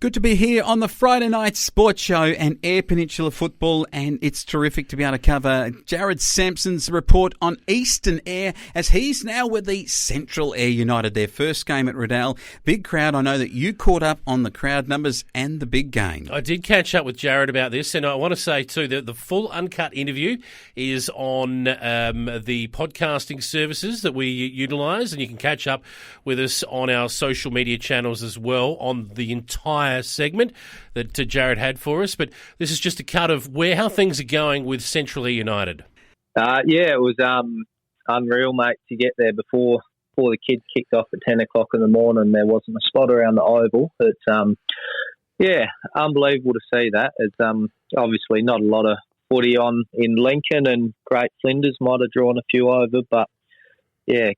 Good to be here on the Friday night sports show and Eyre Peninsula football, and it's terrific to be able to cover Jared Sampson's report on Eastern Eyre as he's now with the Central Eyre United, their first game at Riddell. Big crowd. I know that you caught up on the crowd numbers and the big game. I did catch up with Jared about this, and I want to say too that the full uncut interview is on the podcasting services that we utilise, and you can catch up with us on our social media channels as well on the entire segment that Jared had for us. But this is just a cut of how things are going with Central Eyre United. It was unreal, mate, to get there before the kids kicked off at 10 o'clock in the morning. There wasn't a spot around the oval. It's unbelievable to see that. It's obviously not a lot of footy on in Lincoln, and Great Flinders might have drawn a few over, but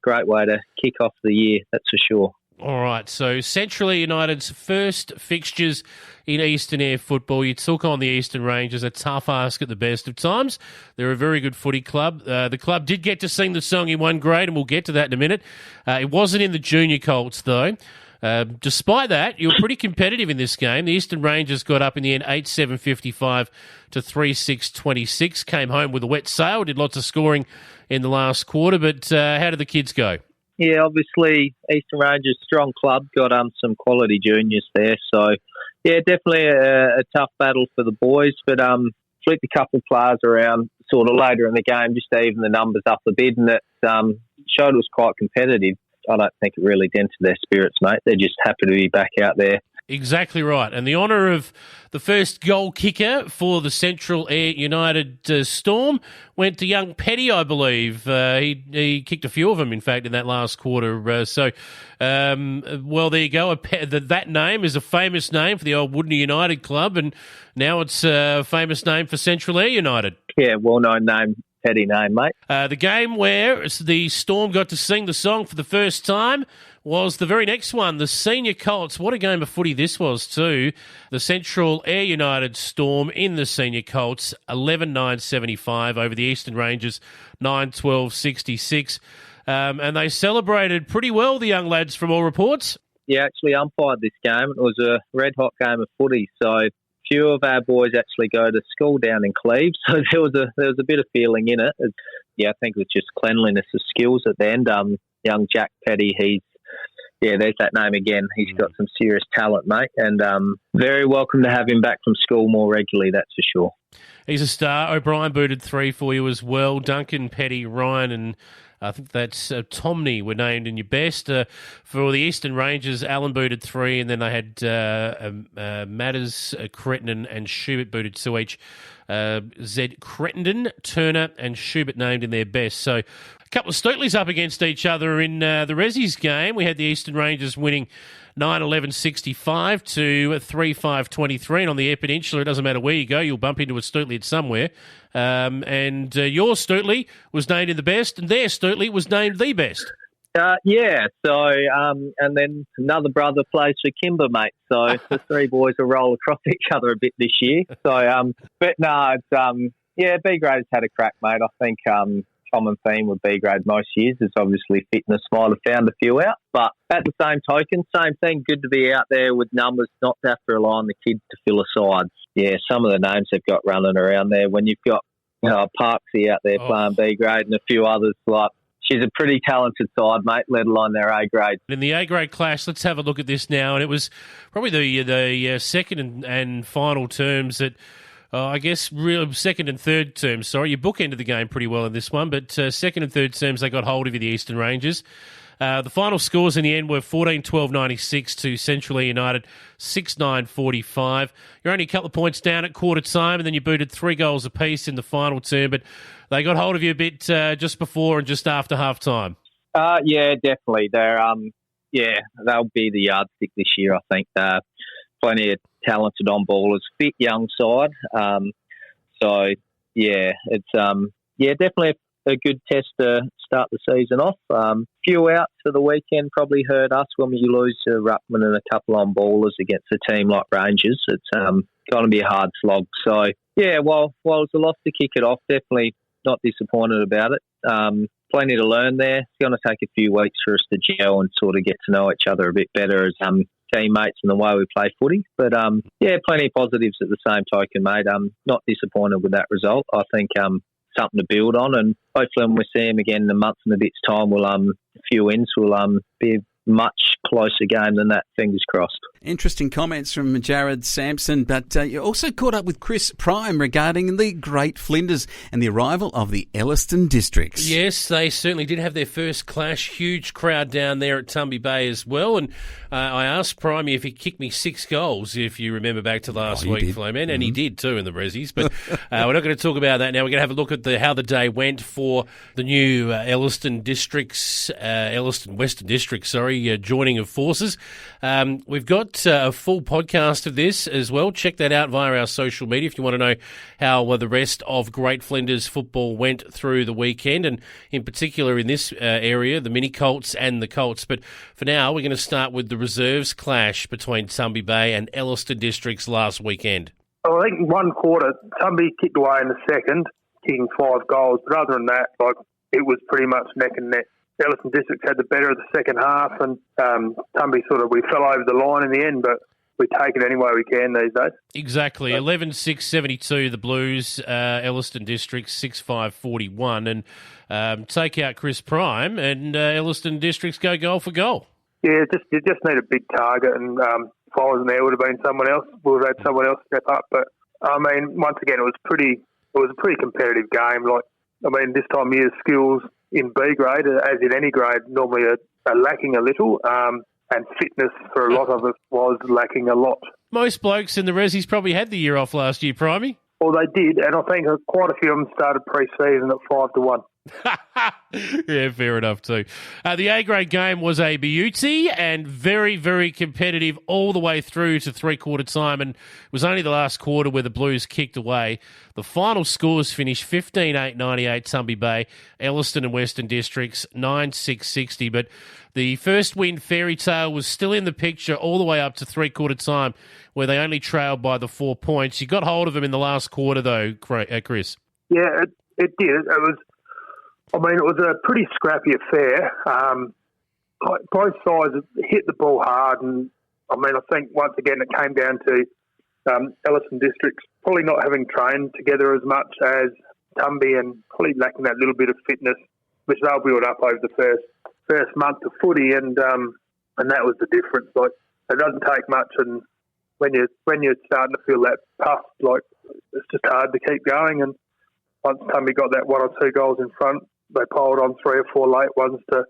great way to kick off the year, that's for sure. All right, so Central Eyre United's first fixtures in Eastern Eyre football. You took on the Eastern Rangers, a tough ask at the best of times. They're a very good footy club. The club did get to sing the song in one grade, and we'll get to that in a minute. It wasn't in the junior colts, though. Despite that, you were pretty competitive in this game. The Eastern Rangers got up in the end 8-7-55 to 3-6-26, came home with a wet sail, did lots of scoring in the last quarter, but how did the kids go? Yeah, obviously, Eastern Rangers, strong club, got some quality juniors there. So, definitely a tough battle for the boys, but flipped a couple of players around sort of later in the game just to even the numbers up a bit, and it showed it was quite competitive. I don't think it really dented their spirits, mate. They're just happy to be back out there. Exactly right. And the honour of the first goal kicker for the Central Eyre United Storm went to young Petty, I believe. He kicked a few of them, in fact, in that last quarter. There you go. That name is a famous name for the old Woodney United club, and now it's a famous name for Central Eyre United. Yeah, well-known name. Petty name, mate. The game where the Storm got to sing the song for the first time was the very next one, the Senior Colts. What a game of footy this was too. The Central Eyre United Storm in the Senior Colts, 11-9-75 over the Eastern Rangers, 9-12-66. And they celebrated pretty well, the young lads, from all reports. Yeah, actually umpired this game. It was a red-hot game of footy, so few of our boys actually go to school down in Cleves, so there was a bit of feeling in it. I think it was just cleanliness of skills at the end. Young Jack Petty, there's that name again. He's got some serious talent, mate, and very welcome to have him back from school more regularly, that's for sure. He's a star. O'Brien booted 3 for you as well. Duncan, Petty, Ryan, and I think that's Tomney were named in your best. For the Eastern Rangers, Allen booted 3, and then they had Matters, Crittenden, and Schubert booted 2 each. Zed Crittenden, Turner, and Schubert named in their best. So a couple of Stootleys up against each other in the Resi's game. We had the Eastern Rangers winning 9-11-65 to 3-5-23. And on the Eyre Peninsula, it doesn't matter where you go, you'll bump into a Stootley at somewhere. And your Stootley was named in the best, and their Stootley was named the best. And then another brother plays for Kimber, mate. So the three boys will roll across each other a bit this year. So, B grade's had a crack, mate. I think common theme with B grade most years is obviously fitness might have found a few out. But at the same token, same thing, good to be out there with numbers, not to have to rely on the kids to fill a side. Yeah, some of the names they've got running around there. When you've got Parksy out there playing B grade and a few others, like, she's a pretty talented side, mate, let alone their A grade. In the A grade clash, let's have a look at this now. And it was probably the second and final terms that, I guess, real second and third terms. Sorry, you bookended the game pretty well in this one, but second and third terms, they got hold of you, the Eastern Rangers. The final scores in the end were 14-12-96 to Central Eyre United, 6-9-45. You're only a couple of points down at quarter time, and then you booted 3 goals apiece in the final term, but they got hold of you a bit just before and just after half time. Yeah, definitely. They're they'll be the yardstick this year, I think. Plenty of talented on-ballers, fit young side. It's definitely a good test to start the season off. Few outs for the weekend probably hurt us when we lose to Ruckman and a couple on-ballers against a team like Rangers. It's going to be a hard slog. So, while it's a loss to kick it off, definitely not disappointed about it. Plenty to learn there. It's going to take a few weeks for us to gel and sort of get to know each other a bit better as teammates and the way we play footy. But, plenty of positives at the same token, mate. I'm not disappointed with that result. I think something to build on, and hopefully when we see him again in a month and a bit's time, we'll a few wins will be a much closer game than that, fingers crossed. Interesting comments from Jared Sampson, but you also caught up with Chris Prime regarding the Great Flinders and the arrival of the Elliston Districts. Yes, they certainly did have their first clash. Huge crowd down there at Tumby Bay as well. And I asked Prime if he kicked me 6 goals, if you remember back to last week, Flowman, and he did too in the Rezzies. But we're not going to talk about that now. We're going to have a look at how the day went for the new Elliston Districts, Elliston Western Districts, joining of forces. We've got a full podcast of this as well. Check that out via our social media if you want to know how the rest of Great Flinders football went through the weekend, and in particular in this area, the mini Colts and the Colts. But for now, we're going to start with the reserves clash between Tumby Bay and Elliston Districts last weekend. Well, I think one quarter, Tumby kicked away in the second, kicking 5 goals. But other than that, it was pretty much neck and neck. Elliston Districts had the better of the second half, and Tumby we fell over the line in the end, but we take it any way we can these days. Exactly. 11-6-72 the Blues, Elliston Districts 6-5-41, and take out Chris Prime, and Elliston Districts go goal for goal. Yeah, you just need a big target, and if I wasn't there, it would have been someone else. We would have had someone else step up. But once again, it was a pretty competitive game. This time of year, skills in B grade, as in any grade, normally are lacking a little, and fitness for a lot of us was lacking a lot. Most blokes in the Rezzies probably had the year off last year, Primey. Well, they did, and I think quite a few of them started pre-season at 5-1. Yeah, fair enough too. The A-grade game was a beauty and very, very competitive all the way through to three-quarter time, and it was only the last quarter where the Blues kicked away. The final scores finished 15-8-98 Tumby Bay, Elliston and Western Districts 9-6-60, but the first win fairy tale was still in the picture all the way up to three-quarter time, where they only trailed by the 4 points. You got hold of them in the last quarter though, Chris. Yeah, it did. It was a pretty scrappy affair. Both sides hit the ball hard, and I think once again it came down to Elliston Districts probably not having trained together as much as Tumby, and probably lacking that little bit of fitness, which they'll build up over the first month of footy, and that was the difference. It doesn't take much, and when you're starting to feel that puff, it's just hard to keep going. And once Tumby got that 1 or 2 goals in front, they piled on 3 or 4 late ones to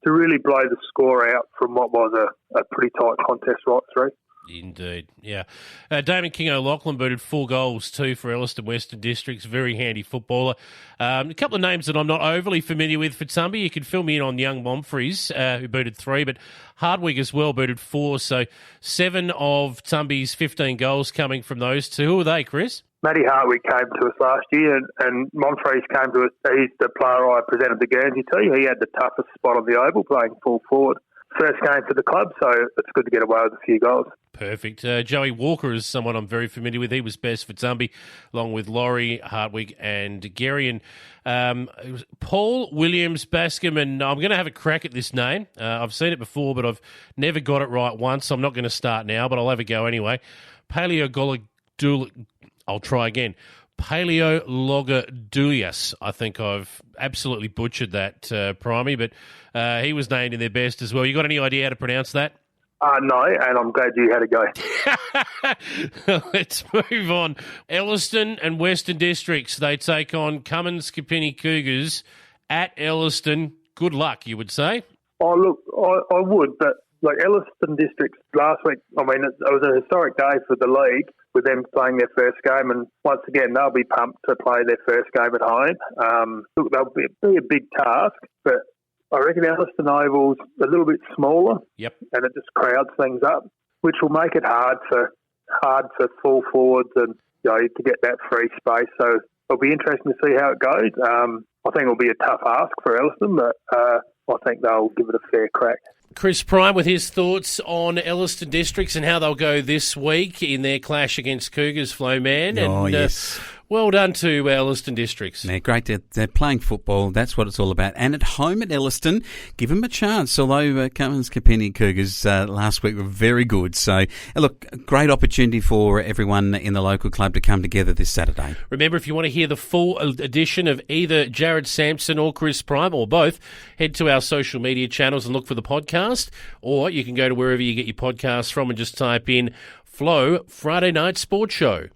really blow the score out from what was a pretty tight contest right through. Indeed, yeah. Damon King O'Loughlin booted 4 goals too for Elliston Western Districts. Very handy footballer. A couple of names that I'm not overly familiar with for Tumby. You could fill me in on Young Momfries, who booted 3, but Hardwig as well booted 4. So 7 of Tumby's 15 goals coming from those two. Who are they, Chris? Matty Hartwig came to us last year, and Monfries came to us. He's the player I presented the Guernsey to. He had the toughest spot on the oval, playing full forward. First game for the club, so it's good to get away with a few goals. Perfect. Joey Walker is someone I'm very familiar with. He was best for Tumby, along with Laurie, Hartwig and Gary. And Paul Williams Bascom, and I'm going to have a crack at this name. I've seen it before, but I've never got it right once, so I'm not going to start now, but I'll have a go anyway. I'll try again. Paleologodulius. I think I've absolutely butchered that, Primey, but he was named in their best as well. You got any idea how to pronounce that? No, and I'm glad you had a go. Let's move on. Elliston and Western Districts, they take on Cummins Kapini Cougars at Elliston. Good luck, you would say? Oh, look, I would, but Elliston Districts last week, it was a historic day for the league with them playing their first game, and once again, they'll be pumped to play their first game at home. Look, they'll be a big task, but I reckon Elliston Oval's a little bit smaller. Yep. And it just crowds things up, which will make it hard for full forwards and to get that free space. So it'll be interesting to see how it goes. I think it'll be a tough ask for Elliston, but I think they'll give it a fair crack. Chris Prime with his thoughts on Elliston Districts and how they'll go this week in their clash against Cougars, Flowman. Yes. Well done to Elliston Districts. They're great. They're playing football. That's what it's all about. And at home at Elliston, give them a chance. Although Cummins Kapini Cougars last week were very good. So, look, great opportunity for everyone in the local club to come together this Saturday. Remember, if you want to hear the full edition of either Jared Sampson or Chris Prime, or both, head to our social media channels and look for the podcast. Or you can go to wherever you get your podcasts from and just type in Flow Friday Night Sports Show.